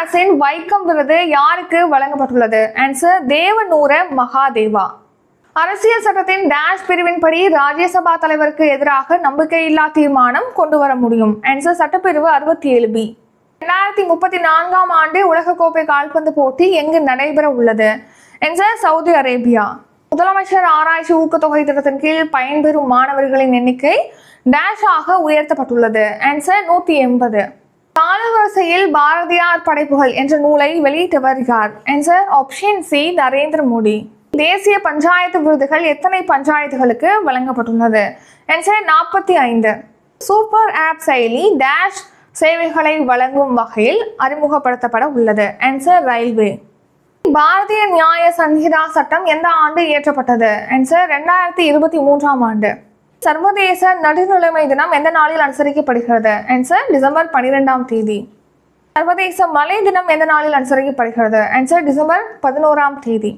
அரசின் வைக்கம் விருது யாருக்கு வழங்கப்பட்டுள்ளது? ஆன்சர் தேவநூர மகாதேவா. அரசியல் சட்டத்தின் டேஷ் பிரிவின்படி ராஜ்யசபா தலைவருக்கு எதிராக நம்பிக்கையில்லா தீர்மானம் கொண்டு வர முடியும்? ஆன்சர் சட்டப்பிரிவு 67B. 2034ஆம் ஆண்டு உலகக்கோப்பை கால்பந்து போட்டி எங்கு நடைபெற உள்ளது? Answer Saudi Arabia. முதலமைச்சர் ஆராய்ச்சி ஊக்கத்தொகை திட்டத்தின் கீழ் பயன்பெறும் மாணவர்களின் எண்ணிக்கை டேஷ் ஆக உயர்த்தப்பட்டுள்ளது? ஆன்சர் 180. காலவரிசையில் பாரதியார் படைப்புகள் என்ற நூலை வெளியிட்டவர் யார்? Answer option C Narendra Modi. தேசிய பஞ்சாயத்து விருதுகள் எத்தனை பஞ்சாயத்துகளுக்கு வழங்கப்பட்டுள்ளது? ஆன்சர் 45. சூப்பர் ஆப் செயலி டேஷ் சேவைகளை வழங்கும் வகையில் அறிமுகப்படுத்தப்பட உள்ளது? Answer railway. பாரதிய நியாய சங்கிதா சட்டம் எந்த ஆண்டு இயற்றப்பட்டது? ஆன்சர் 2023ஆம் ஆண்டு. சர்வதேச நடுநிலைமை தினம் எந்த நாளில் அனுசரிக்கப்படுகிறது? ஆன்சர் டிசம்பர் 12ஆம் தேதி. சர்வதேச மழை தினம் எந்த நாளில் அனுசரிக்கப்படுகிறது? ஆன்சர் டிசம்பர் 11ஆம் தேதி.